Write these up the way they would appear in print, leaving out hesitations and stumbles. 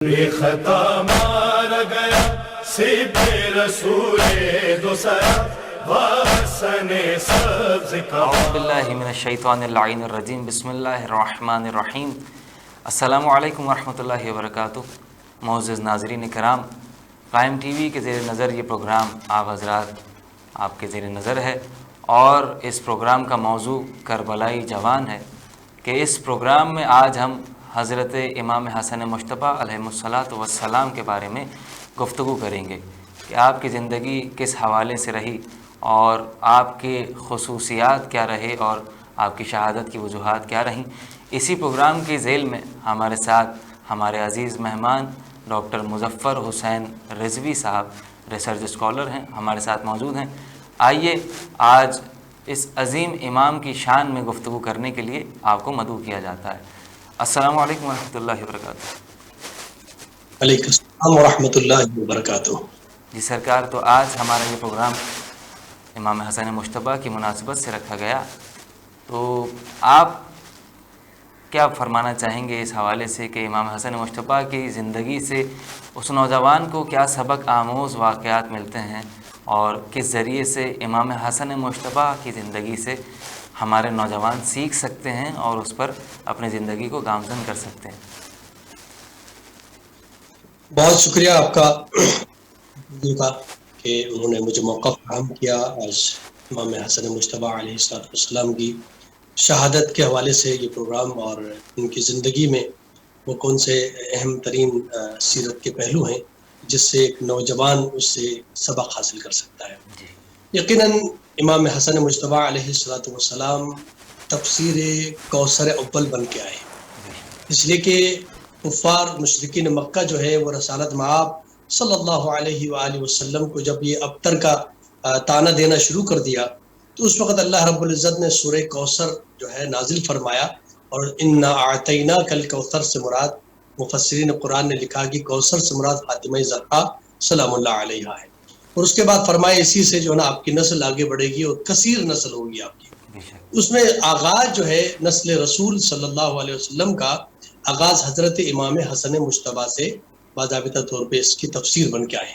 خطا مارا گیا سب رسول دوسرا وحسن سبز کا اعوذ باللہ من الشیطان اللعین الرجیم بسم اللہ الرحمن الرحیم السلام علیکم ورحمۃ اللہ وبرکاتہ۔ معزز ناظرین کرام، قائم ٹی وی کے زیر نظر یہ پروگرام آپ حضرات آپ کے زیر نظر ہے، اور اس پروگرام کا موضوع کربلائی جوان ہے کہ اس پروگرام میں آج ہم حضرت امام حسن مجتبیٰ علیہ الصلاۃ والسلام کے بارے میں گفتگو کریں گے کہ آپ کی زندگی کس حوالے سے رہی اور آپ کے خصوصیات کیا رہے اور آپ کی شہادت کی وجوہات کیا رہیں۔ اسی پروگرام کی ذیل میں ہمارے ساتھ ہمارے عزیز مہمان ڈاکٹر مظفر حسین رضوی صاحب ریسرچ اسکالر ہیں، ہمارے ساتھ موجود ہیں۔ آئیے آج اس عظیم امام کی شان میں گفتگو کرنے کے لیے آپ کو مدعو کیا جاتا ہے۔ السلام علیکم ورحمۃ اللہ وبرکاتہ۔ علیکم السلام ورحمۃ اللہ وبرکاتہ۔ جی سرکار، تو آج ہمارا یہ پروگرام امام حسن مجتبیٰ کی مناسبت سے رکھا گیا، تو آپ کیا فرمانا چاہیں گے اس حوالے سے کہ امام حسن مجتبیٰ کی زندگی سے اس نوجوان کو کیا سبق آموز واقعات ملتے ہیں، اور کس ذریعے سے امام حسن مجتبیٰ کی زندگی سے ہمارے نوجوان سیکھ سکتے ہیں اور اس پر اپنی زندگی کو گامزن کر سکتے ہیں؟ بہت شکریہ آپ کا کہ انہوں نے مجھے موقع فراہم کیا آج امام حسن مجتبیٰ علیہ السلام کی شہادت کے حوالے سے یہ پروگرام، اور ان کی زندگی میں وہ کون سے اہم ترین سیرت کے پہلو ہیں جس سے ایک نوجوان اس سے سبق حاصل کر سکتا ہے۔ یقیناً امام حسن مجتبیٰ علیہ السلام تفسیر کوثر اول بن کے آئے، اس لیے کہ کفار مشرکین مکہ جو ہے وہ رسالت مآب صلی اللہ علیہ وآلہ وسلم کو جب یہ ابتر کا تانا دینا شروع کر دیا، تو اس وقت اللہ رب العزت نے سورہ کوثر جو ہے نازل فرمایا، اور انا اعطیناک الکوثر سے مراد مفسرین قرآن نے لکھا کہ کوثر سے مراد فاطمہ زہرا سلام اللہ علیہا ہے، اور اس کے بعد فرمایا اسی سے جو ہے نا آپ کی نسل آگے بڑھے گی اور کثیر نسل ہوگی آپ کی۔ اس میں آغاز جو ہے نسل رسول صلی اللہ علیہ وسلم کا آغاز حضرت امام حسن مجتبیٰ سے باضابطہ طور پہ اس کی تفسیر بن کے آئے۔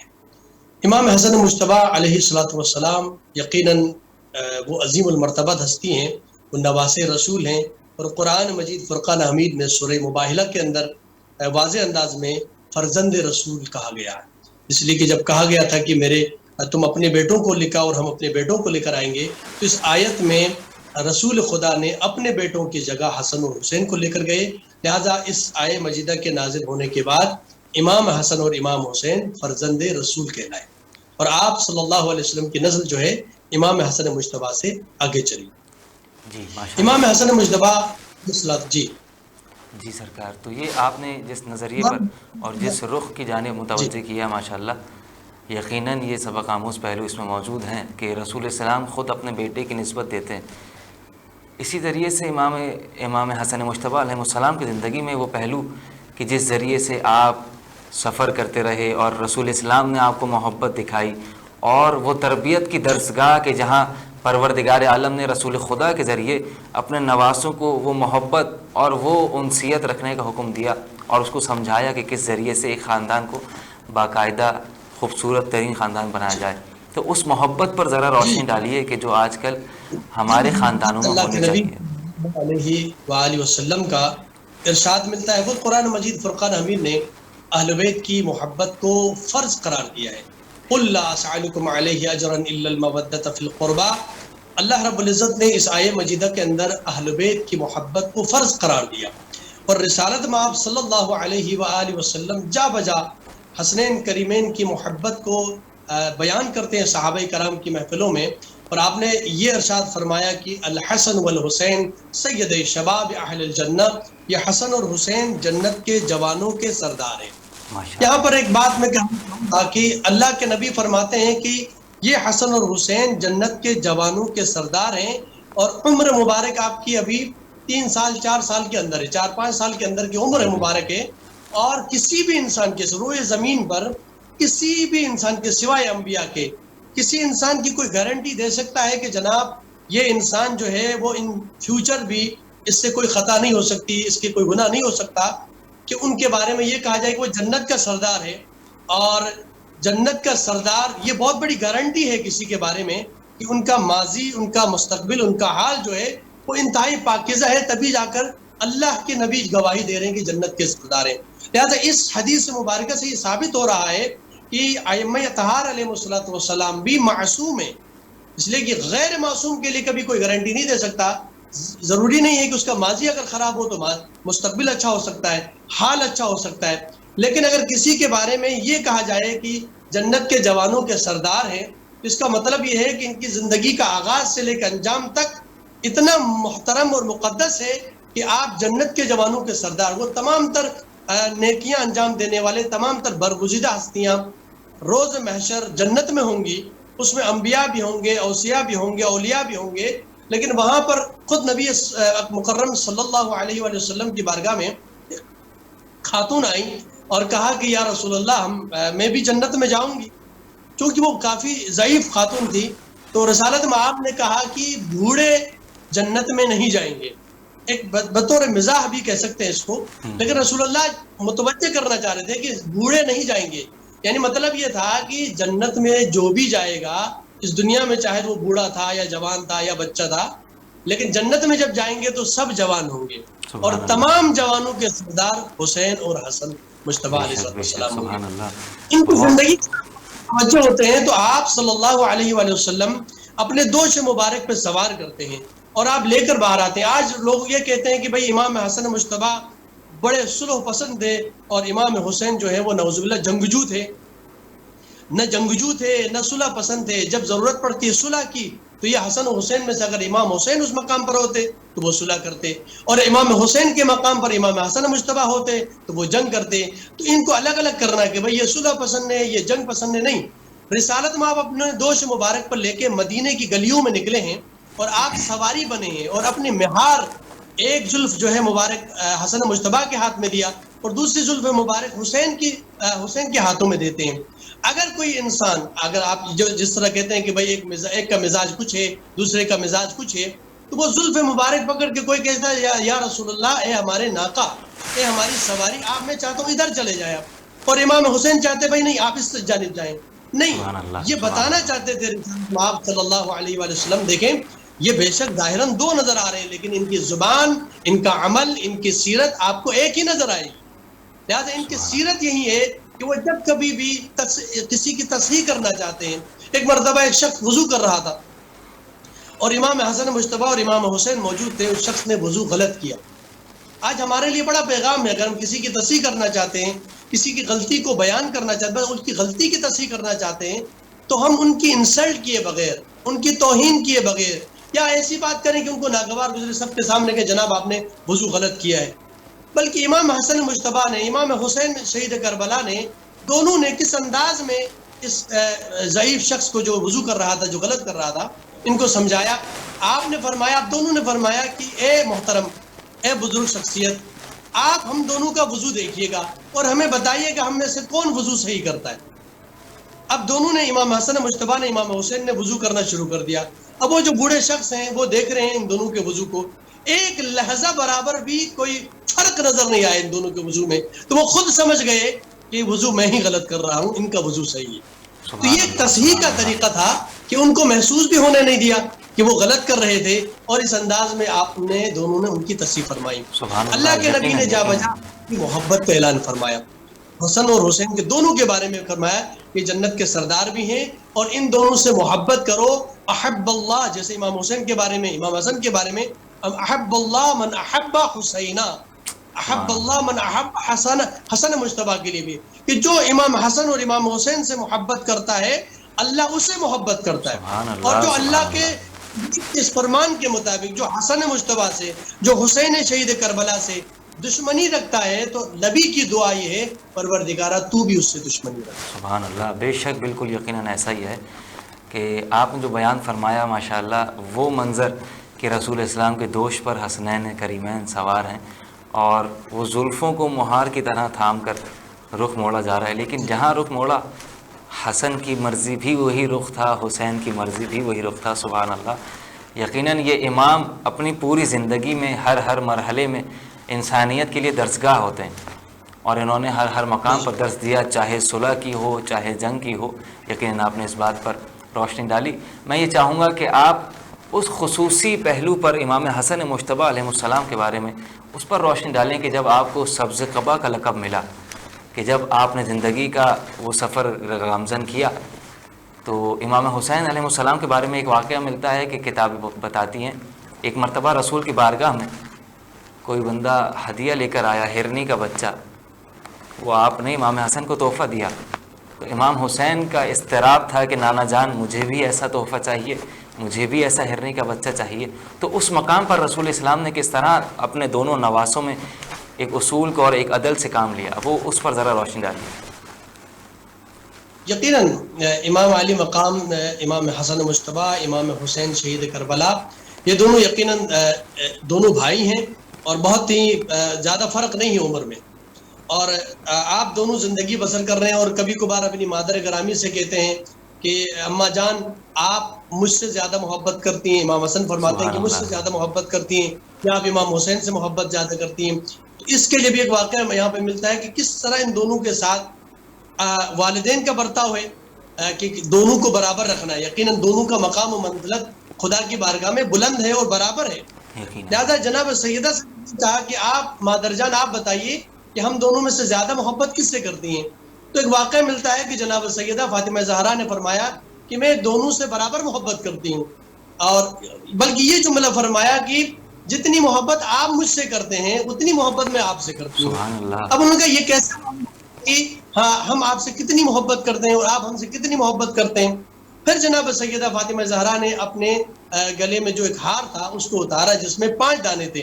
امام حسن مجتبیٰ علیہ السلام یقیناً وہ عظیم المرتبہ ہستی ہیں، وہ نواس رسول ہیں، اور قرآن مجید فرقان حمید میں سورہ مباہلہ کے اندر واضح انداز میں فرزند رسول کہا گیا ہے، اس لیے کہ جب کہا گیا تھا کہ تم اپنے بیٹوں کو لے کر اور ہم اپنے بیٹوں کو لے کر آئیں گے، تو اس آیت میں رسول خدا نے اپنے بیٹوں کی جگہ حسن اور حسین کو لے کر گئے، لہٰذا اس آیت مجیدہ کے نازل ہونے کے بعد امام حسن اور امام حسین فرزند رسول کہلائے، اور آپ صلی اللہ علیہ وسلم کی نسل جو ہے امام حسن مجتبیٰ سے آگے چلی۔ جی امام حسن مجتبیٰ جی سرکار، تو یہ آپ نے جس نظریے پر اور جس رخ کی جانب متوجہ کیا، ماشاءاللہ، یقیناً یہ سبق آموز پہلو اس میں موجود ہیں کہ رسول السلام خود اپنے بیٹے کی نسبت دیتے ہیں۔ اسی ذریعے سے امام حسن مجتبیٰ علیہ السلام کی زندگی میں وہ پہلو کہ جس ذریعے سے آپ سفر کرتے رہے اور رسول اسلام نے آپ کو محبت دکھائی، اور وہ تربیت کی درسگاہ کہ جہاں پروردگار عالم نے رسول خدا کے ذریعے اپنے نواسوں کو وہ محبت اور وہ انسیت رکھنے کا حکم دیا، اور اس کو سمجھایا کہ کس ذریعے سے ایک خاندان کو باقاعدہ خوبصورت ترین خاندان بنایا جائے۔ تو اس محبت پر ذرا روشنی ڈالیے کہ جو آج کل ہمارے خاندانوں میں اللہ کے ہونی نبی چاہیے۔ علیہ وآلہ وسلم کا ارشاد ملتا ہے، وہ قرآن مجید فرقان حمید نے اہل بیت کی محبت کو فرض قرار دیا ہے۔ قل لا اسألکم علیہ اجرا الا المودۃ فی القربى۔ اللہ رب العزت نے اس آیہ مجیدہ کے اندر اہل بیت کی محبت کو فرض قرار دیا، اور رسالت مآب صلی اللہ علیہ وآلہ وسلم جا بجا حسنین کریمین کی محبت کو بیان کرتے ہیں صحابہ کرام کی محفلوں میں، اور آپ نے یہ ارشاد فرمایا کہ الحسن والحسین سید شباب اہل الجنہ، یہ حسن اور حسین جنت کے جوانوں کے سردار ہیں۔ یہاں پر ایک بات میں کہوں گا کہ اللہ کے نبی فرماتے ہیں کہ یہ حسن اور حسین جنت کے جوانوں کے سردار ہیں، اور عمر مبارک آپ کی ابھی 3 سال 4 سال کے اندر ہے، 4-5 سال کے اندر کی عمر مبارک ہے، اور کسی بھی انسان کے روئے زمین پر کسی بھی انسان کے سوائے انبیاء کے کسی انسان کی کوئی گارنٹی دے سکتا ہے کہ جناب یہ انسان جو ہے وہ ان فیوچر بھی اس سے کوئی خطا نہیں ہو سکتی، اس کے کوئی گناہ نہیں ہو سکتا؟ کہ ان کے بارے میں یہ کہا جائے کہ وہ جنت کا سردار ہے، اور جنت کا سردار یہ بہت بڑی گارنٹی ہے کسی کے بارے میں کہ ان کا ماضی، ان کا مستقبل، ان کا حال جو ہے وہ انتہائی پاکیزہ ہے، تبھی جا کر اللہ کے نبی گواہی دے رہے ہیں کہ جنت کے سردار ہیں۔ لہٰذا اس حدیث مبارکہ سے یہ ثابت ہو رہا ہے کہ ائمہ اطہار علیہ الصلوۃ والسلام بھی معصوم ہیں، اس لیے کہ غیر معصوم کے لیے کبھی کوئی گارنٹی نہیں دے سکتا۔ ضروری نہیں ہے کہ اس کا ماضی اگر خراب ہو تو مستقبل اچھا ہو سکتا ہے، حال اچھا ہو سکتا ہے، لیکن اگر کسی کے بارے میں یہ کہا جائے کہ جنت کے جوانوں کے سردار ہیں، اس کا مطلب یہ ہے کہ ان کی زندگی کا آغاز سے لے کر انجام تک اتنا محترم اور مقدس ہے کہ آپ جنت کے جوانوں کے سردار، وہ تمام تر نیکیاں انجام دینے والے، تمام تر برگزیدہ ہستیاں روز محشر جنت میں ہوں گی، اس میں انبیاء بھی ہوں گے، اوصیاء بھی ہوں گے، اولیاء بھی ہوں گے، لیکن وہاں پر خود نبی مکرم صلی اللہ علیہ وآلہ وسلم کی بارگاہ میں خاتون آئیں اور کہا کہ یا رسول اللہ میں بھی جنت میں جاؤں گی، چونکہ وہ کافی ضعیف خاتون تھی، تو رسالت میں آپ نے کہا کہ بوڑھے جنت میں نہیں جائیں گے، ایک بطور مزاح بھی کہہ سکتے ہیں اس کو، لیکن رسول اللہ متوجہ کرنا چاہ رہے تھے کہ بوڑھے نہیں جائیں گے، یعنی مطلب یہ تھا کہ جنت میں جو بھی جائے گا اس دنیا میں، چاہے وہ بوڑھا تھا یا جوان تھا یا بچہ تھا، لیکن جنت میں جب جائیں گے تو سب جوان ہوں گے، اور تمام جوانوں کے سردار حسین اور حسن مجتبیٰ علیہ السلام ہوں گے۔ ان کی زندگی توجہ ہوتے ہیں تو آپ صلی اللہ علیہ وآلہ وسلم اپنے دوش مبارک پہ سوار کرتے ہیں اور آپ لے کر باہر آتے ہیں۔ آج لوگ یہ کہتے ہیں کہ بھئی امام حسن مجتبیٰ بڑے صلح پسند تھے، اور امام حسین جو ہے وہ نعوذ باللہ جنگجو تھے، نہ جنگجو تھے نہ صلح پسند تھے، جب ضرورت پڑتی ہے صلح کی تو یہ حسن و حسین میں سے اگر امام حسین اس مقام پر ہوتے تو وہ صلح کرتے، اور امام حسین کے مقام پر امام حسن مجتبیٰ ہوتے تو وہ جنگ کرتے۔ تو ان کو الگ الگ کرنا کہ بھئی یہ صلح پسند ہے، یہ جنگ پسند ہے، نہیں۔ رسالت میں آپ اپنے دوش مبارک پر لے کے مدینے کی گلیوں میں نکلے ہیں اور آپ سواری بنے ہیں، اور اپنی مہار ایک زلف جو ہے مبارک حسن مجتبیٰ کے ہاتھ میں دیا اور دوسری زلف مبارک حسین کے ہاتھوں میں دیتے ہیں۔ اگر کوئی انسان، اگر آپ جس طرح کہتے ہیں کہ بھئی ایک کا مزاج کچھ ہے دوسرے کا مزاج کچھ ہے، تو وہ زلف مبارک پکڑ کے کوئی کہتا ہے یا رسول اللہ، اے ہمارے ناقا، اے ہماری سواری، آپ میں چاہتا ہوں ادھر چلے جائیں آپ، اور امام حسین چاہتے بھائی نہیں آپ اس جانب جائیں، نہیں، یہ بتانا چاہتے تھے آپ صلی اللہ علیہ وآلہ وسلم۔ دیکھیں یہ بے شک ظاہراً دو نظر آ رہے ہیں، لیکن ان کی زبان، ان کا عمل، ان کی سیرت آپ کو ایک ہی نظر آئے گی۔ لہٰذا ان کی سیرت یہی ہے کہ وہ جب کبھی بھی کسی کی تصحیح کرنا چاہتے ہیں۔ ایک مرتبہ ایک شخص وضو کر رہا تھا اور امام حسن مجتبیٰ اور امام حسین موجود تھے، اس شخص نے وضو غلط کیا۔ آج ہمارے لیے بڑا پیغام ہے، اگر ہم کسی کی تصحیح کرنا چاہتے ہیں، کسی کی غلطی کو بیان کرنا چاہتے ہیں، ان کی غلطی کی تصحیح کرنا چاہتے ہیں، تو ہم ان کی انسلٹ کیے بغیر، ان کی توہین کیے بغیر، یا ایسی بات کریں کہ ان کو ناگوار گزرے سب کے سامنے کہ جناب آپ نے وضو غلط کیا ہے، بلکہ امام حسن مجتبیٰ نے، امام حسین شہید کربلا نے، دونوں نے کس انداز میں اس ضعیف شخص کو جو وضو کر رہا تھا، جو غلط کر رہا تھا، ان کو سمجھایا۔ آپ نے فرمایا، آپ دونوں نے فرمایا کہ اے محترم، اے بزرگ شخصیت، آپ ہم دونوں کا وضو دیکھیے گا اور ہمیں بتائیے کہ ہم میں سے کون وضو صحیح کرتا ہے۔ اب دونوں نے، امام حسن مجتبیٰ نے، امام حسین نے وضو کرنا شروع کر دیا۔ اب وہ جو بوڑھے شخص ہیں وہ دیکھ رہے ہیں ان دونوں کے وضو کو، ایک لحظہ برابر بھی کوئی فرق نظر نہیں آیا ان دونوں کے وضو میں، تو وہ خود سمجھ گئے کہ وضو میں ہی غلط کر رہا ہوں، ان کا وضو صحیح ہے۔ تو یہ ایک تصحیح کا طریقہ تھا کہ ان کو محسوس بھی ہونے نہیں دیا کہ وہ غلط کر رہے تھے، اور اس انداز میں آپ نے دونوں نے ان کی تصحیح فرمائی۔ اللہ کے نبی نے جا بجا کی محبت کا اعلان فرمایا، حسن اور حسین کے دونوں کے بارے میں فرمایا کہ جنت کے سردار بھی ہیں، اور ان دونوں سے محبت کرو۔ احب اللہ، جیسے امام حسین کے بارے میں، امام حسن کے بارے میں، احب اللہ من احب حسینا، احب اللہ من احب حسن، حسن مجتبیٰ کے لیے بھی کہ جو امام حسن اور امام حسین سے محبت کرتا ہے اللہ اسے محبت کرتا ہے، اور جو اللہ کے اس فرمان کے مطابق جو حسن مجتبیٰ سے، جو حسین شہید کربلا سے دشمنی رکھتا ہے، تو نبی کی دعا یہ ہے پروردگارہ تو بھی اس سے دشمنی رکھ۔ سبحان اللہ، بے شک بالکل یقیناً ایسا ہی ہے کہ آپ نے جو بیان فرمایا ماشاءاللہ، وہ منظر کہ رسول اسلام کے دوش پر حسنین کریمین سوار ہیں اور وہ زلفوں کو مہار کی طرح تھام کر رخ موڑا جا رہا ہے، لیکن جہاں رخ موڑا حسن کی مرضی بھی وہی رخ تھا، حسین کی مرضی بھی وہی رخ تھا۔ سبحان اللہ، یقیناً یہ امام اپنی پوری زندگی میں ہر مرحلے میں انسانیت کے لیے درسگاہ ہوتے ہیں، اور انہوں نے ہر مقام پر درس دیا، چاہے صلح کی ہو چاہے جنگ کی ہو، یقیناً آپ نے اس بات پر روشنی ڈالی۔ میں یہ چاہوں گا کہ آپ اس خصوصی پہلو پر امام حسن مجتبیٰ علیہ السلام کے بارے میں اس پر روشنی ڈالیں کہ جب آپ کو سبز قبا کا لقب ملا، کہ جب آپ نے زندگی کا وہ سفر گامزن کیا، تو امام حسین علیہ السلام کے بارے میں ایک واقعہ ملتا ہے کہ کتاب بتاتی ہیں ایک مرتبہ رسول کی بارگاہ میں کوئی بندہ ہدیہ لے کر آیا، ہرنی کا بچہ، وہ آپ نے امام حسن کو تحفہ دیا، تو امام حسین کا اضطراب تھا کہ نانا جان مجھے بھی ایسا تحفہ چاہیے، مجھے بھی ایسا ہرنی کا بچہ چاہیے۔ تو اس مقام پر رسول اسلام نے کس طرح اپنے دونوں نواسوں میں ایک اصول کو اور ایک عدل سے کام لیا، وہ اس پر ذرا روشنی ڈالیے۔ یقیناً امام علی مقام، امام حسن مجتبیٰ، امام حسین شہید کربلا، یہ دونوں یقیناً دونوں بھائی ہیں اور بہت ہی زیادہ فرق نہیں ہے عمر میں، اور آپ دونوں زندگی بسر کر رہے ہیں، اور کبھی کبھار اپنی مادر گرامی سے کہتے ہیں کہ اماں جان آپ مجھ سے زیادہ محبت کرتی ہیں، امام حسن فرماتے ہیں کہ مجھ سے زیادہ محبت کرتی ہیں، یا آپ امام حسین سے محبت زیادہ کرتی ہیں۔ تو اس کے لیے بھی ایک واقعہ یہاں پہ ملتا ہے کہ کس طرح ان دونوں کے ساتھ والدین کا برتاؤ ہے کہ دونوں کو برابر رکھنا ہے۔ یقیناً دونوں کا مقام و منزلت خدا کی بارگاہ میں بلند ہے اور برابر ہے۔ لہٰذا جناب سیدہ سے کہا کہ آپ مادر جان آپ بتائیے کہ ہم دونوں میں سے زیادہ محبت کس سے کرتی ہیں؟ تو ایک واقعہ ملتا ہے کہ جناب سیدہ فاطمہ زہرا نے فرمایا کہ میں دونوں سے برابر محبت کرتی ہوں، اور بلکہ یہ جملہ فرمایا کہ جتنی محبت آپ مجھ سے کرتے ہیں اتنی محبت میں آپ سے کرتی ہوں۔ اب ان کا یہ کیسا کہ ہاں ہم آپ سے کتنی محبت کرتے ہیں اور آپ ہم سے کتنی محبت کرتے ہیں۔ پھر جناب سیدہ فاطمہ زہرا نے اپنے گلے میں جو ایک ہار تھا اس کو اتارا جس میں 5 دانے تھے،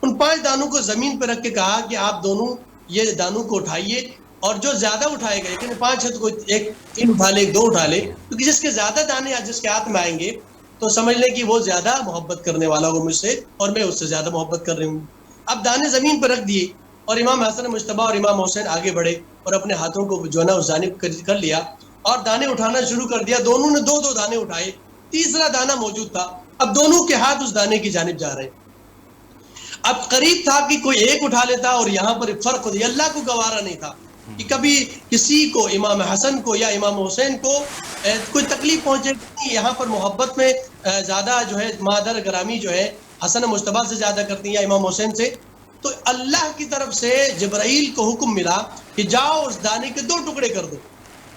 ان 5 دانوں کو زمین پہ رکھ کے کہا کہ آپ دونوں یہ دانوں کو اٹھائیے، اور جو زیادہ اٹھائے گا، لیکن 5 ہے تو کوئی 1 اٹھا لے 2 اٹھا لے، کیونکہ جس کے زیادہ دانے جس کے ہاتھ میں آئیں گے تو سمجھ لیں کہ وہ زیادہ محبت کرنے والا ہوگا مجھ سے، اور میں اس سے زیادہ محبت کر رہی ہوں۔ اب دانے زمین پہ رکھ دیے، اور امام حسن مجتبیٰ اور امام حسین آگے بڑھے اور اپنے ہاتھوں کو جو ہے نا اس جانب کر لیا اور دانے اٹھانا شروع کر دیا۔ دونوں نے 2 دانے اٹھائے، تیسرا دانہ موجود تھا، اب دونوں کے ہاتھ اس دانے کی جانب جا رہے ہیں۔ اب قریب تھا کہ کوئی ایک اٹھا لیتا اور یہاں پر فرق ہوتی، اللہ کو گوارا نہیں تھا کہ کبھی کسی کو، امام حسن کو یا امام حسین کو کوئی تکلیف پہنچے گی۔ یہاں پر محبت میں زیادہ جو ہے مادر گرامی جو ہے حسن مجتبیٰ سے زیادہ کرتی ہیں یا امام حسین سے، تو اللہ کی طرف سے جبرائیل کو حکم ملا کہ جاؤ اس دانے کے 2 ٹکڑے کر دو،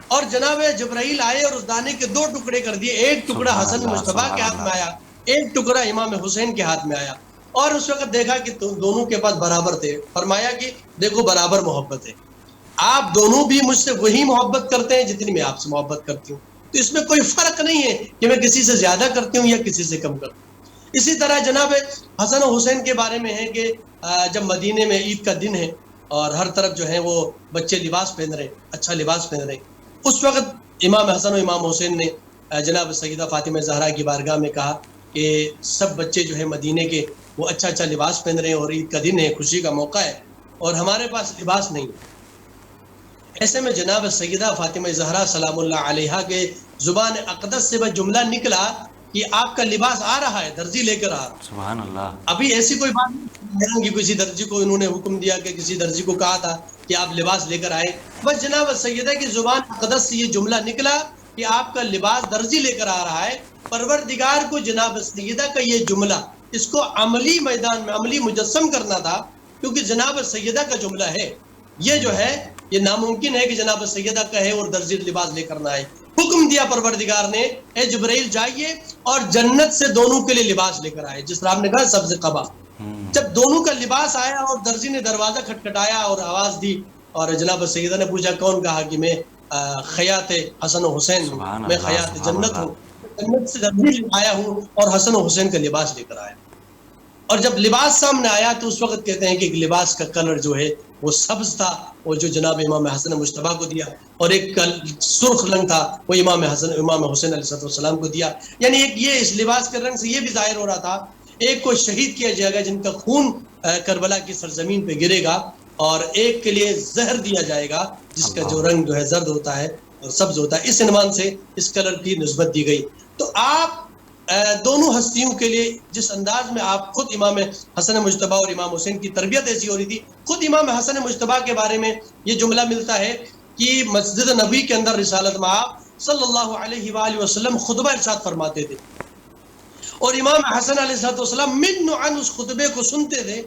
اور جناب جبرائیل آئے اور اس دانے کے 2 ٹکڑے کر دیے۔ ایک ٹکڑا حسن مجتبیٰ کے ہاتھ میں آیا، ایک ٹکڑا امام حسین کے ہاتھ میں آیا، اور اس وقت دیکھا کہ دونوں کے پاس برابر تھے۔ فرمایا کہ دیکھو برابر محبت ہے، آپ دونوں بھی مجھ سے وہی محبت کرتے ہیں جتنی میں آپ سے محبت کرتی ہوں، تو اس میں کوئی فرق نہیں ہے کہ میں کسی سے زیادہ کرتی ہوں یا کسی سے کم کرتی ہوں۔ اسی طرح جناب حسن و حسین کے بارے میں ہے کہ جب مدینے میں عید کا دن ہے اور ہر طرف جو ہے وہ بچے لباس پہن رہے، اچھا لباس پہن رہے، اس وقت امام حسن و امام حسین نے جناب سیدہ فاطمہ زہرا کی بارگاہ میں کہا کہ سب بچے جو ہے مدینے کے وہ اچھا اچھا لباس پہن رہے ہیں اور عید کا دن ہے، خوشی کا موقع ہے، اور ہمارے پاس لباس نہیں۔ ایسے میں جناب سیدہ فاطمہ زہرا سلام اللہ علیہا کے زبان اقدس سے وہ جملہ نکلا کہ آپ کا لباس آ رہا ہے، درزی لے کر آ رہا۔ سبحان اللہ۔ ابھی ایسی کوئی بات نہیں کہ کسی درزی کو انہوں نے حکم دیا کہ کسی درزی کو کہا تھا کہ آپ لباس لے کر آئے، بس جناب سیدہ کی زبان اقدس سے یہ جملہ نکلا کہ آپ کا لباس درزی لے کر آ رہا ہے۔ پروردگار کو جناب سیدہ کا یہ جملہ اس کو عملی میدان میں عملی مجسم کرنا تھا، کیونکہ جناب سیدہ کا جملہ ہے، یہ جو ہے یہ ناممکن ہے کہ جناب سیدہ کہے اور درزی لباس لے کر نہ آئے۔ حکم دیا پروردگار نے، اے جبرائیل جائیے اور جنت سے دونوں کے لیے لباس لے کر آئے، جس طرح آپ نے کہا سبز قبا۔ جب دونوں کا لباس آیا اور درزی نے دروازہ کھٹکھٹایا اور آواز دی، اور جناب سیدہ نے پوچھا کون؟ کہا کہ میں خیاط حسن و حسین ہوں، میں خیاط جنت ہوں، جنت سے درزی آیا ہوں اور حسن و حسین کا لباس لے کر آیا۔ اور جب لباس سامنے آیا تو اس وقت کہتے ہیں کہ لباس کا کلر جو ہے وہ سبز تھا، وہ جو جناب امام حسن مجتبیٰ کو دیا، اور ایک سرخ رنگ تھا وہ امام حسین علیہ السلام کو دیا۔ یعنی ایک یہ اس لباس کے رنگ سے یہ بھی ظاہر ہو رہا تھا ایک کو شہید کیا جائے گا جن کا خون کربلا کی سرزمین پہ گرے گا، اور ایک کے لیے زہر دیا جائے گا جس کا جو رنگ جو ہے زرد ہوتا ہے اور سبز ہوتا ہے۔ اس عنوان سے اس کلر کی نسبت دی گئی۔ تو آپ دونوں ہستیوں کے لیے جس انداز میں آپ خود امام حسن مجتبیٰ اور امام حسین کی تربیت ایسی ہو رہی تھی، خود امام حسن مجتبیٰ کے بارے میں یہ جملہ ملتا ہے کہ مسجد نبوی کے اندر رسالت مآب صلی اللہ علیہ وآلہ وسلم خطبہ ارشاد فرماتے تھے، اور امام حسن علیہ السلام من عن اس خطبے کو سنتے تھے،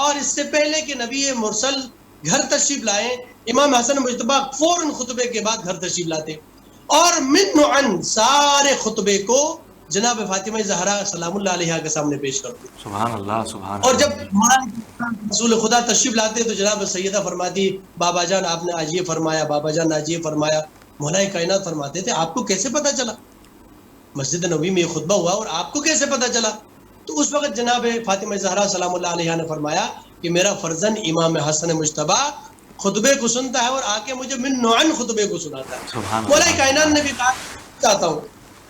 اور اس سے پہلے کہ نبی مرسل گھر تشریف لائیں، امام حسن مجتبیٰ فوراً خطبے کے بعد گھر تشریف لاتے، اور من عن سارے خطبے کو جناب فاطمہ زہرا سلام اللہ علیہا کے سامنے پیش کرتے. سبحان اللہ سبحان اور اللہ. جب رسول خدا تشریف لاتے تو جناب سیدہ فرماتی بابا جان آپ نے آج یہ فرمایا، بابا جان آج یہ فرمایا. مولا کائنات فرماتے تھے آپ کو کیسے پتا چلا؟ مسجد نبوی میں یہ خطبہ ہوا اور آپ کو کیسے پتا چلا؟ تو اس وقت جناب فاطمہ زہرا سلام اللہ علیہا نے فرمایا کہ میرا فرزند امام حسن مجتبیٰ خطبے کو سنتا ہے اور آ کے مجھے من نوعن خطبے کو سناتا ہے. مولا کائنات نے بھی کہا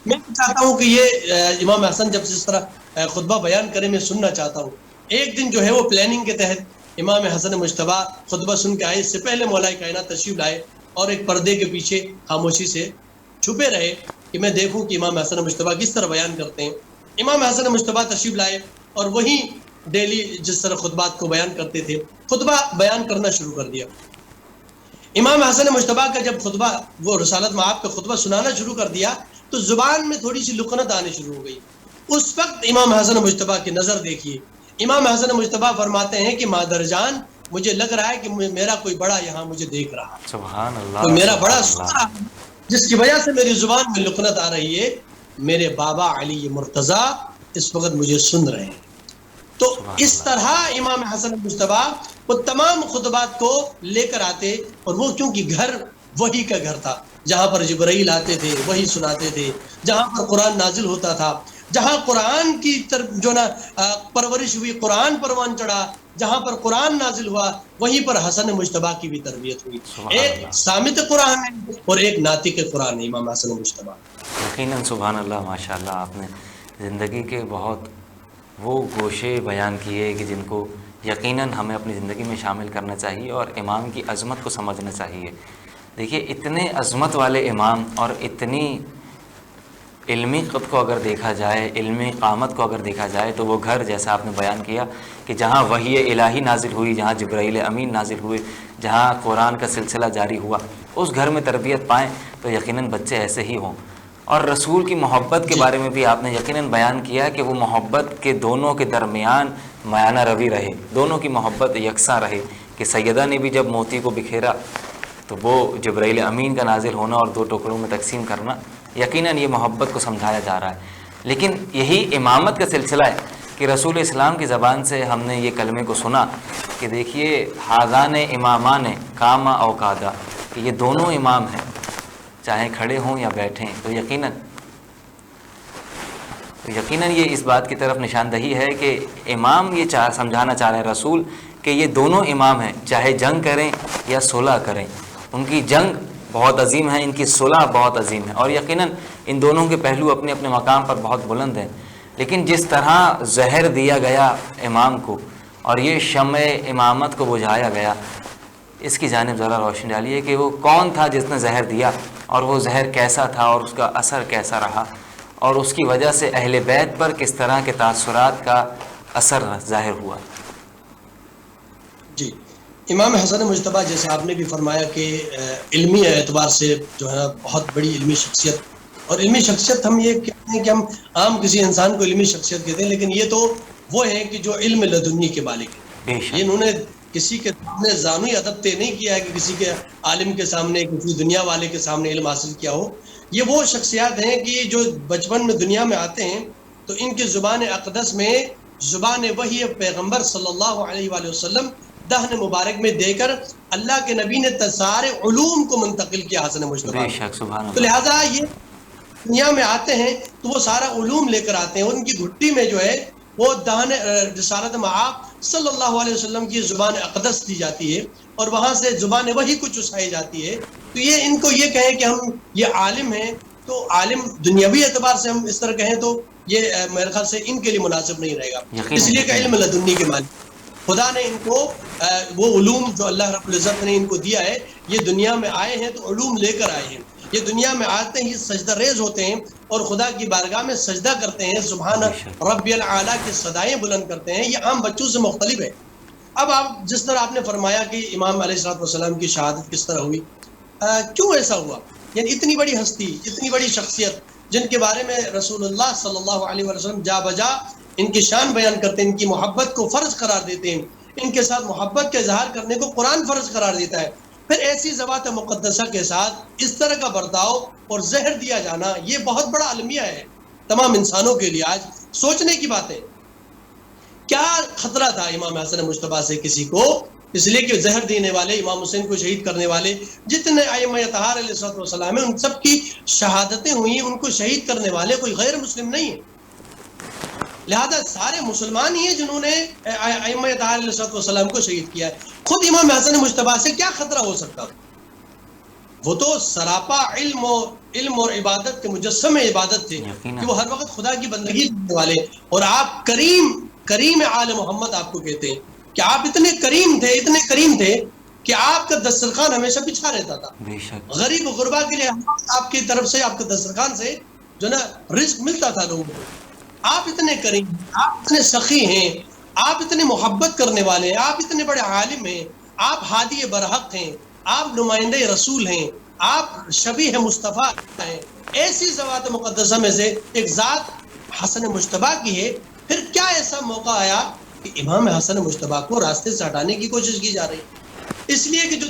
میں چاہتا ہوں کہ یہ امام حسن جب اس طرح خطبہ بیان کرے میں سننا چاہتا ہوں. ایک دن جو ہے وہ پلاننگ کے تحت امام حسن مجتبیٰ خطبہ سن کے آئے، اس سے پہلے مولا کائنات تشریف لائے اور ایک پردے کے پیچھے خاموشی سے چھپے رہے کہ میں دیکھوں کہ امام حسن مجتبیٰ کس طرح بیان کرتے ہیں. امام حسن مجتبیٰ تشریف لائے اور وہیں ڈیلی جس طرح خطبات کو بیان کرتے تھے خطبہ بیان کرنا شروع کر دیا. امام حسن مجتبیٰ کا جب خطبہ وہ رسالت مآب کا خطبہ سنانا شروع کر دیا تو زبان میں تھوڑی سی لکنت آنے شروع ہو گئی. اس وقت امام حسن مجتبیٰ کی نظر دیکھیے، امام حسن مجتبیٰ فرماتے ہیں کہ مادر جان مجھے لگ رہا ہے کہ میرا کوئی بڑا یہاں مجھے دیکھ رہا ہے، سبحان اللہ، تو میرا بڑا سن رہا ہے، جس کی وجہ سے میری زبان میں لکنت آ رہی ہے. میرے بابا علی مرتضیٰ اس وقت مجھے سن رہے ہیں. تو اس طرح امام حسن مجتبیٰ وہ تمام خطبات کو لے کر آتے، اور وہ چونکہ گھر وحی کا گھر تھا، جہاں پر جبرائیل آتے تھے وہی سناتے تھے، جہاں پر قرآن نازل ہوتا تھا، جہاں قرآن کی جو نا پرورش ہوئی، قرآن پروان چڑھا، جہاں پر قرآن نازل ہوا وہیں پر حسن مجتبیٰ کی بھی تربیت ہوئی. ایک سامت قرآن ہے اور ایک ناطق قرآن ہے امام حسن مجتبیٰ. یقیناً سبحان اللہ، ماشاء اللہ. آپ نے زندگی کے بہت وہ گوشے بیان کیے کہ جن کو یقیناً ہمیں اپنی زندگی میں شامل کرنا چاہیے اور امام کی عظمت کو سمجھنا چاہیے. دیکھیے اتنے عظمت والے امام اور اتنی علمی قد کو اگر دیکھا جائے، علمی قامت کو اگر دیکھا جائے، تو وہ گھر جیسا آپ نے بیان کیا کہ جہاں وحی الہی نازل ہوئی، جہاں جبرائیل امین نازل ہوئے، جہاں قرآن کا سلسلہ جاری ہوا، اس گھر میں تربیت پائیں تو یقیناً بچے ایسے ہی ہوں. اور رسول کی محبت کے بارے میں بھی آپ نے یقیناً بیان کیا کہ وہ محبت کے دونوں کے درمیان میانہ روی رہے، دونوں کی محبت یکساں رہے. کہ سیدہ نے بھی جب موتی کو بکھیرا تو وہ جبرائیل امین کا نازل ہونا اور دو ٹکڑوں میں تقسیم کرنا، یقیناً یہ محبت کو سمجھایا جا رہا ہے. لیکن یہی امامت کا سلسلہ ہے کہ رسول اسلام کی زبان سے ہم نے یہ کلمے کو سنا کہ دیکھیے حاذان امامان قاما او قعدا، کہ یہ دونوں امام ہیں، چاہے کھڑے ہوں یا بیٹھیں. تو یقیناً یہ اس بات کی طرف نشاندہی ہے کہ امام یہ سمجھانا چاہ رہے ہیں رسول کہ یہ دونوں امام ہیں، چاہے جنگ کریں یا صلح کریں. ان کی جنگ بہت عظیم ہے، ان کی صلح بہت عظیم ہے، اور یقیناً ان دونوں کے پہلو اپنے اپنے مقام پر بہت بلند ہیں. لیکن جس طرح زہر دیا گیا امام کو اور یہ شمع امامت کو بجھایا گیا، اس کی جانب ذرا روشنی ڈالیے کہ وہ کون تھا جس نے زہر دیا، اور وہ زہر کیسا تھا اور اس کا اثر کیسا رہا، اور اس کی وجہ سے اہل بیت پر کس طرح کے تاثرات کا اثر ظاہر ہوا. جی، امام حسن مجتبیٰ جیسے آپ نے بھی فرمایا کہ علمی اعتبار سے جو ہے بہت بڑی علمی شخصیت، اور علمی شخصیت ہم یہ کہتے ہیں کہ ہم عام کسی انسان کو علمی شخصیت کہتے ہیں، لیکن یہ تو وہ ہے کہ جو علم لدنی کے مالک ہے. یہ انہوں نے کسی کے سامنے زانوی ادب طے نہیں کیا ہے کہ کسی کے عالم کے سامنے، کسی دنیا والے کے سامنے علم حاصل کیا ہو. یہ وہ شخصیات ہیں کہ جو بچپن میں دنیا میں آتے ہیں تو ان کی زبان اقدس میں زبان وحی پیغمبر صلی اللہ علیہ وآلہ وسلم دہن مبارک میں دے کر اللہ کے نبی نے سارے علوم کو منتقل کیا حسن مجتبیٰ. تو لہٰذا یہ دنیا میں آتے ہیں تو وہ سارا علوم لے کر آتے ہیں. ان کی گھٹی میں جو ہے وہ دہن رسالت مآب صلی اللہ علیہ وسلم کی زبان اقدس دی جاتی ہے اور وہاں سے زبان وحی کو چسائی جاتی ہے. تو یہ ان کو یہ کہیں کہ ہم یہ عالم ہیں، تو عالم دنیاوی اعتبار سے ہم اس طرح کہیں تو یہ میرے خیال سے ان کے لیے مناسب نہیں رہے گا، اس لیے کہ علم لدنی کے مالک خدا نے ان کو وہ علوم جو اللہ رب العزت نے ان کو دیا ہے، یہ دنیا میں آئے ہیں تو علوم لے کر آئے ہیں. یہ دنیا میں آتے ہی سجدہ ریز ہوتے ہیں اور خدا کی بارگاہ میں سجدہ کرتے ہیں، سبحان ربی العالیٰ کی صدائیں بلند کرتے ہیں. یہ عام بچوں سے مختلف ہے. اب آپ جس طرح آپ نے فرمایا کہ امام علیہ الصلوۃ والسلام کی شہادت کس طرح ہوئی، کیوں ایسا ہوا؟ یعنی اتنی بڑی ہستی، اتنی بڑی شخصیت جن کے بارے میں رسول اللہ صلی اللہ علیہ وسلم جا بجا ان کی شان بیان کرتے ہیں، ان کی محبت کو فرض قرار دیتے ہیں، ان کے ساتھ محبت کا اظہار کرنے کو قرآن فرض قرار دیتا ہے، پھر ایسی ذوات مقدسہ کے ساتھ اس طرح کا برتاؤ اور زہر دیا جانا، یہ بہت بڑا المیہ ہے تمام انسانوں کے لیے. آج سوچنے کی بات ہے، کیا خطرہ تھا امام حسن مجتبیٰ سے کسی کو؟ اس لیے کہ زہر دینے والے، امام حسین کو شہید کرنے والے جتنے ائمہ اطہار علیہ الصلوۃ والسلام ہیں، ان سب کی شہادتیں ہوئی، ان کو شہید کرنے والے کوئی غیر مسلم نہیں ہے. لہذا سارے مسلمان ہی ہیں جنہوں نے ائمہ اطہار علیہ الصلوۃ والسلام کو شہید کیا ہے. خود امام حسن مجتبیٰ سے کیا خطرہ ہو سکتا تھا؟ وہ تو سراپا علم اور عبادت کے مجسم عبادت تھے کہ وہ ہر وقت خدا کی بندگی کرنے والے. اور آپ کریم آل محمد آپ کو کہتے ہیں کہ آپ اتنے کریم تھے کہ آپ کا دسترخوان ہمیشہ بچھا رہتا تھا. غریب و غربا کے لیے آپ کی طرف سے، آپ کے دسترخوان سے جو نا رزق ملتا تھا لوگوں کو. آپ اتنے کریم، آپ اتنے سخی ہیں، آپ اتنے محبت کرنے والے ہیں، آپ اتنے بڑے عالم ہیں، آپ ہادی برحق ہیں، آپ نمائندے رسول ہیں، آپ شبیہ مصطفیٰ ہیں. ایسی ذوات مقدسہ میں سے ایک ذات حسن مجتبیٰ کی ہے. پھر کیا ایسا موقع آیا کہ امام حسن مجتبیٰ کو راستے سے ہٹانے کی کوشش کی جا رہی؟ اس لیے کہ جو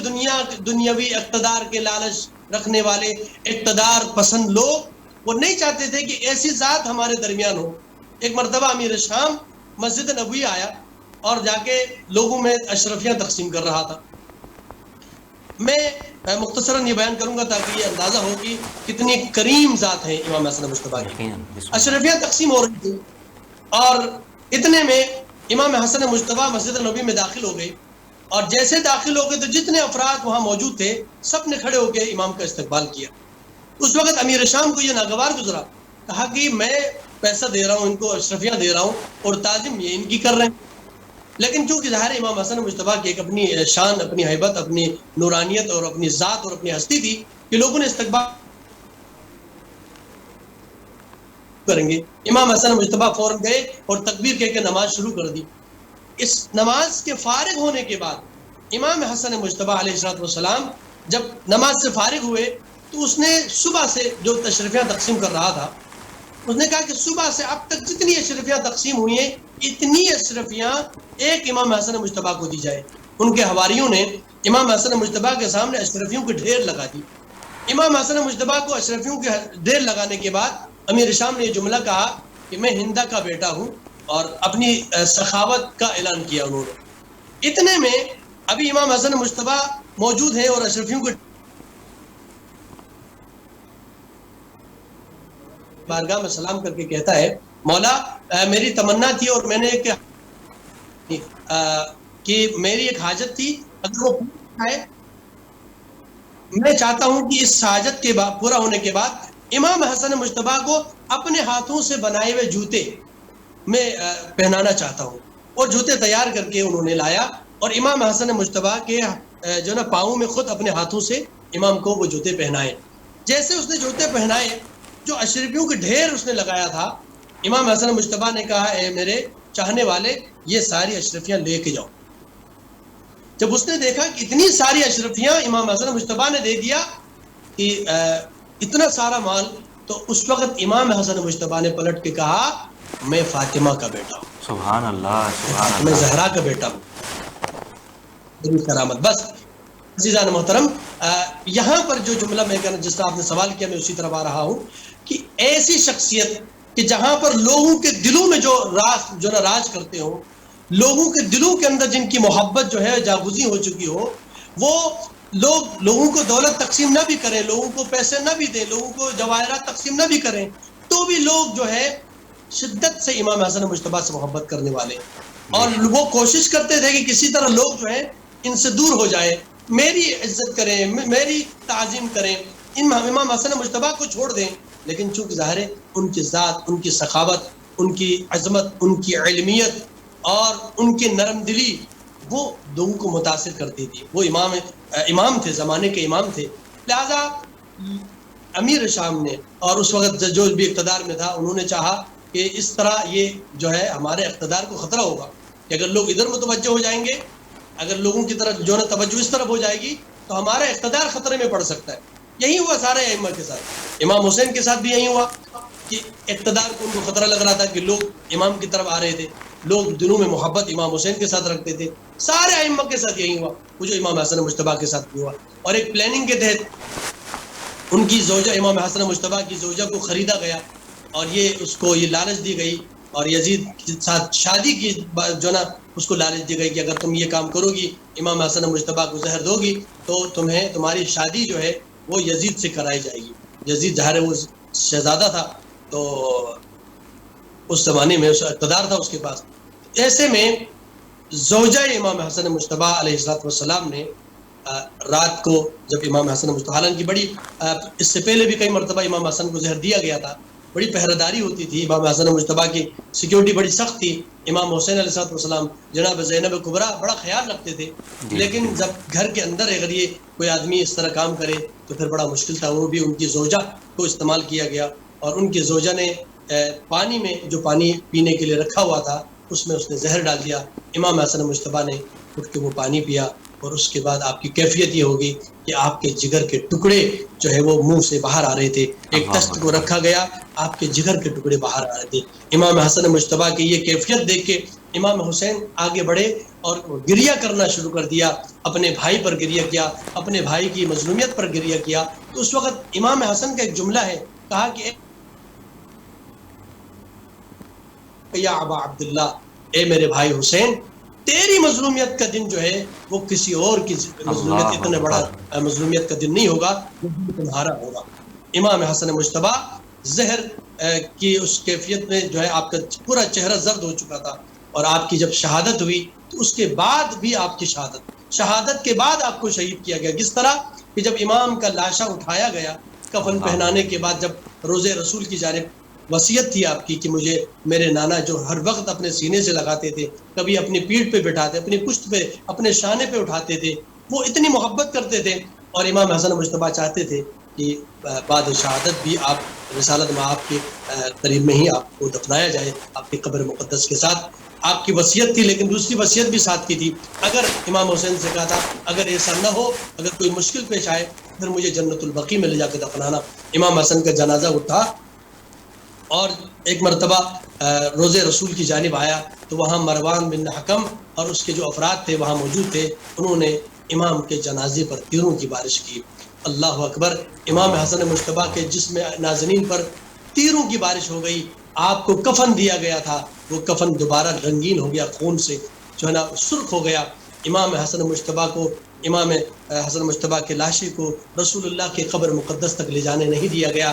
دنیاوی اقتدار کے لالچ رکھنے والے اقتدار پسند لوگ، وہ نہیں چاہتے تھے کہ ایسی ذات ہمارے درمیان ہو. ایک مرتبہ امیر شام مسجد نبوی آیا اور جا کے لوگوں میں اشرفیاں تقسیم کر رہا تھا. میں مختصراً یہ بیان کروں گا تاکہ یہ اندازہ ہو کہ کتنی کریم ذات ہے امام حسن مجتبیٰ کی. اشرفیاں تقسیم ہو رہی تھی اور اتنے میں امام حسن مجتبیٰ مسجد نبوی میں داخل ہو گئے. اور جیسے داخل ہو گئے تو جتنے افراد وہاں موجود تھے سب نے کھڑے ہو کے امام کا استقبال کیا. اس وقت امیر شام کو یہ ناگوار گزرا، کہا کہ میں پیسہ دے رہا ہوں، ان کو اشرفیاں دے رہا ہوں اور تعظیم یہ ان کی کر رہے ہیں. لیکن چونکہ ظاہر امام حسن مجتبیٰ کی ایک اپنی شان، اپنی ہیبت، اپنی نورانیت اور اپنی ذات اور اپنی ہستی تھی کہ لوگوں نے استقبال کریں گے. امام حسن مجتبیٰ فوراً گئے اور تکبیر کہہ کے نماز شروع کر دی. اس نماز کے فارغ ہونے کے بعد امام حسن مجتبیٰ علیہ الصلوۃ والسلام جب نماز سے فارغ ہوئے تو اس نے صبح سے جو اشرفیاں تقسیم کر رہا تھا، اس نے کہا کہ صبح سے اب تک جتنی اشرفیاں تقسیم ہوئی ہیں اتنی اشرفیاں ایک امام حسن مجتبیٰ کو دی جائے. ان کے حواریوں نے امام حسن مجتبیٰ کے سامنے اشرفیوں کے ڈھیر لگا دی. امام حسن مجتبیٰ کو اشرفیوں کے ڈھیر لگانے کے بعد امیر شام نے یہ جملہ کہا کہ میں ہندا کا بیٹا ہوں، اور اپنی سخاوت کا اعلان کیا انہوں نے. اتنے میں ابھی امام حسن مجتبیٰ موجود ہیں اور اشرفیوں کے بارگاہ میں سلام کر کے کہتا ہے، مولا میری تمنا تھی اور میں نے کہ میری ایک حاجت تھی، اگر وہ پورا ہے میں چاہتا ہوں کہ اس حاجت کے بعد پورا ہونے کے بعد امام حسن مجتبیٰ کو اپنے ہاتھوں سے بنائے ہوئے جوتے میں پہنانا چاہتا ہوں. اور جوتے تیار کر کے انہوں نے لایا اور امام حسن مجتبیٰ کے جو نا پاؤں میں خود اپنے ہاتھوں سے امام کو وہ جوتے پہنائے. جیسے اس نے جوتے پہنائے، جو اشرفیوں کے ڈھیر اس نے لگایا تھا، امام حسن مجتبیٰ نے کہا، اے میرے چاہنے والے یہ ساری اشرفیاں لے کے جاؤ. جب اس نے دیکھا کہ اتنی ساری اشرفیاں امام حسن مجتبیٰ نے دے دیا کہ اتنا سارا مال، تو اس وقت امام حسن مجتبیٰ نے پلٹ کے کہا، میں فاطمہ کا بیٹا ہوں. سبحان اللہ، سبحان اللہ. میں زہرا کا بیٹا ہوں. میری کرامت. بس عزیزان محترم، یہاں پر جو جملہ میں کہنا، جس طرح آپ نے سوال کیا، میں اسی طرف آ رہا ہوں کہ ایسی شخصیت کہ جہاں پر لوگوں کے دلوں میں جو راج کرتے ہوں، لوگوں کے دلوں کے اندر جن کی محبت جو ہے جاگزی ہو چکی ہو، وہ لوگوں کو دولت تقسیم نہ بھی کریں، لوگوں کو پیسے نہ بھی دیں، لوگوں کو جواہرات تقسیم نہ بھی کریں، تو بھی لوگ جو ہے شدت سے امام حسن مجتبیٰ سے محبت کرنے والے، اور وہ کوشش کرتے تھے کہ کسی طرح لوگ جو ہے ان سے دور ہو جائے، میری عزت کریں، میری تعظیم کریں، امام حسن مجتبیٰ کو چھوڑ دیں. لیکن چونکہ ظاہر ہے ان کی ذات، ان کی سخاوت، ان کی عظمت، ان کی علمیت اور ان کی نرم دلی وہ لوگوں کو متاثر کرتی تھی. وہ امام تھے، زمانے کے امام تھے. لہذا امیر شام نے اور اس وقت جو بھی اقتدار میں تھا انہوں نے چاہا کہ اس طرح یہ جو ہے ہمارے اقتدار کو خطرہ ہوگا کہ اگر لوگ ادھر متوجہ ہو جائیں گے، اگر لوگوں کی طرف جو ہے توجہ اس طرف ہو جائے گی تو ہمارا اقتدار خطرے میں پڑ سکتا ہے۔ یہی ہوا سارے ائمہ کے ساتھ، امام حسین کے ساتھ بھی یہی ہوا کہ اقتدار کو ان کو خطرہ لگ رہا تھا کہ لوگ امام کی طرف آ رہے تھے، لوگ دلوں میں محبت امام حسین کے ساتھ رکھتے تھے۔ سارے ائمہ کے ساتھ یہی ہوا، وہ جو امام حسن مجتبیٰ کے ساتھ بھی ہوا، اور ایک پلاننگ کے تحت ان کی زوجہ امام حسن مجتبیٰ کی زوجہ کو خریدا گیا اور اس کو یہ لالچ دی گئی اور یزید کے ساتھ شادی کی جو نا اس کو لالچ دی گئی کہ اگر تم یہ کام کرو گی، امام حسن مجتبیٰ کو زہر دو گی تو تمہاری شادی جو ہے وہ یزید سے کرائی جائے گی۔ یزید ظاہر ہے وہ شہزادہ تھا تو اس زمانے میں اس اقتدار تھا اس کے پاس۔ ایسے میں زوجہ امام حسن مجتبیٰ علیہ السلام نے رات کو جب امام حسن مجتبیٰ، حالانکہ بڑی اس سے پہلے بھی کئی مرتبہ امام حسن کو زہر دیا گیا تھا، بڑی پہرےداری ہوتی تھی، امام حسن مجتبیٰ کی سیکیورٹی بڑی سخت تھی، امام حسین علیہ السلام جناب زینب کبریٰ بڑا خیال رکھتے تھے، لیکن جب گھر کے اندر اگر یہ کوئی آدمی اس طرح کام کرے تو پھر بڑا مشکل تھا۔ وہ بھی ان کی زوجہ کو استعمال کیا گیا اور ان کی زوجہ نے پانی میں جو پانی پینے کے لیے رکھا ہوا تھا اس میں اس نے زہر ڈال دیا۔ امام حسن مجتبیٰ نے اٹھ کے وہ پانی پیا اور اس کے بعد آپ کی کیفیت یہ ہوگی کہ آپ کے جگر کے ٹکڑے جو ہے وہ منہ سے باہر آ رہے تھے، ایک تشت کو رکھا گیا، آپ کے جگر کے ٹکڑے باہر آ رہے تھے۔ امام حسن مجتبیٰ کی یہ کیفیت دیکھ کے امام حسین آگے بڑھے اور گریہ کرنا شروع کر دیا، اپنے بھائی پر گریہ کیا، اپنے بھائی کی مظلومیت پر گریہ کیا۔ تو اس وقت امام حسن کا ایک جملہ ہے، کہا کہ یا ابا عبداللہ، اے میرے بھائی حسین، تیری مظلومیت کا دن جو ہے وہ کسی اور کی مظلومیت، اتنا بڑا مظلومیت کا دن نہیں ہوگا، وہ تمہارا ہوگا۔ امام حسن مجتبیٰ زہر کی اس کیفیت میں جو ہے آپ کا پورا چہرہ زرد ہو چکا تھا، اور آپ کی جب شہادت ہوئی تو اس کے بعد بھی آپ کی شہادت کے بعد آپ کو شہید کیا گیا۔ کس طرح کہ جب امام کا لاشا اٹھایا گیا کفن پہنانے کے بعد، جب روزے رسول کی جانب وصیت تھی آپ کی کہ مجھے میرے نانا جو ہر وقت اپنے سینے سے لگاتے تھے، کبھی اپنی پیٹھ پہ بٹھاتے، اپنی پشت پہ، اپنے شانے پہ اٹھاتے تھے، وہ اتنی محبت کرتے تھے، اور امام حسن مجتبیٰ چاہتے تھے کہ بعد شہادت بھی آپ رسالت میں آپ کے قریب میں ہی آپ کو دفنایا جائے، آپ کی قبر مقدس کے ساتھ۔ آپ کی وصیت تھی، لیکن دوسری وصیت بھی ساتھ کی تھی، اگر امام حسین سے کہا تھا اگر ایسا نہ ہو، اگر کوئی مشکل پیش آئے پھر مجھے جنت البقیع میں لے جا کے دفنانا۔ امام حسن کا جنازہ اٹھا اور ایک مرتبہ روزے رسول کی جانب آیا تو وہاں مروان بن حکم اور اس کے جو افراد تھے وہاں موجود تھے، انہوں نے امام کے جنازے پر تیروں کی بارش کی۔ اللہ اکبر! امام حسن مجتبیٰ کے جسم نازنین پر تیروں کی بارش ہو گئی۔ آپ کو کفن دیا گیا تھا، وہ کفن دوبارہ رنگین ہو گیا، خون سے جو ہے نا سرخ ہو گیا۔ امام حسن مجتبیٰ کو، امام حسن مجتبیٰ کے لاشے کو رسول اللہ کے قبر مقدس تک لے جانے نہیں دیا گیا،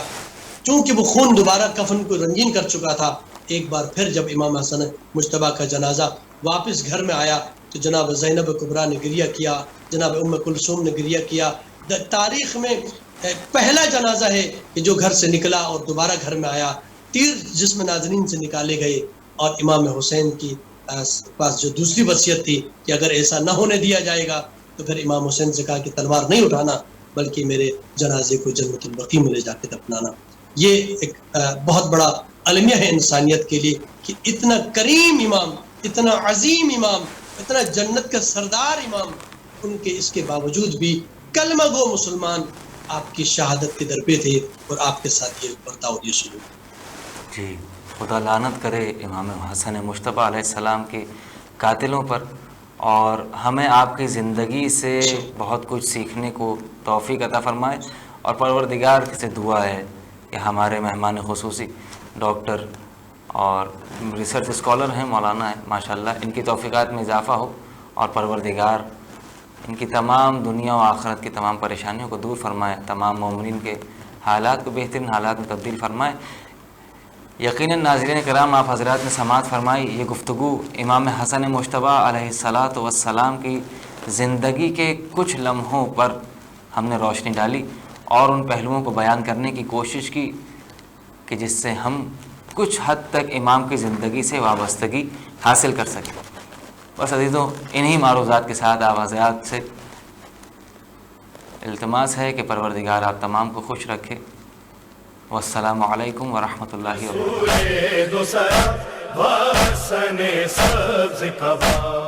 چونکہ وہ خون دوبارہ کفن کو رنگین کر چکا تھا۔ ایک بار پھر جب امام حسن مجتبیٰ کا جنازہ واپس گھر میں آیا تو جناب زینب کبریٰ نے گریہ کیا، جناب ام کلثوم نے گریہ کیا۔ تاریخ میں پہلا جنازہ ہے کہ جو گھر سے نکلا اور دوبارہ گھر میں آیا، تیر جسم ناظرین سے نکالے گئے، اور امام حسین کی پاس جو دوسری وصیت تھی کہ اگر ایسا نہ ہونے دیا جائے گا تو پھر امام حسین سے کہا کہ تلوار نہیں اٹھانا بلکہ میرے جنازے کو جنت البقیع میں لے جا کے دفنانا۔ یہ ایک بہت بڑا المیہ ہے انسانیت کے لیے کہ اتنا کریم امام، اتنا عظیم امام، اتنا جنت کا سردار امام، ان کے اس کے باوجود بھی کلمہ گو مسلمان آپ کی شہادت کے در پہ تھے اور آپ کے ساتھ یہ برتاؤ، یہ سلوک۔ جی، خدا لعنت کرے امام حسن مجتبیٰ علیہ السلام کے قاتلوں پر، اور ہمیں آپ کی زندگی سے بہت کچھ سیکھنے کو توفیق عطا فرمائے، اور پروردگار سے دعا ہے کہ ہمارے مہمان خصوصی ڈاکٹر اور ریسرچ اسکالر ہیں، مولانا ہیں ماشاءاللہ، ان کی توفیقات میں اضافہ ہو، اور پروردگار ان کی تمام دنیا و آخرت کی تمام پریشانیوں کو دور فرمائے، تمام مومنین کے حالات کو بہترین حالات میں تبدیل فرمائے۔ یقیناً ناظرین کرام، آپ حضرات نے سماعت فرمائی، یہ گفتگو امام حسن مجتبیٰ علیہ السلام کی زندگی کے کچھ لمحوں پر ہم نے روشنی ڈالی اور ان پہلوؤں کو بیان کرنے کی کوشش کی کہ جس سے ہم کچھ حد تک امام کی زندگی سے وابستگی حاصل کر سکیں۔ بس عزیزوں، انہی معروضات کے ساتھ آپ حضرات سے التماس ہے کہ پروردگار آپ تمام کو خوش رکھے، والسلام علیکم ورحمۃ اللہ وبرکاتہ. سورے دو سرا و حسن سبز کبا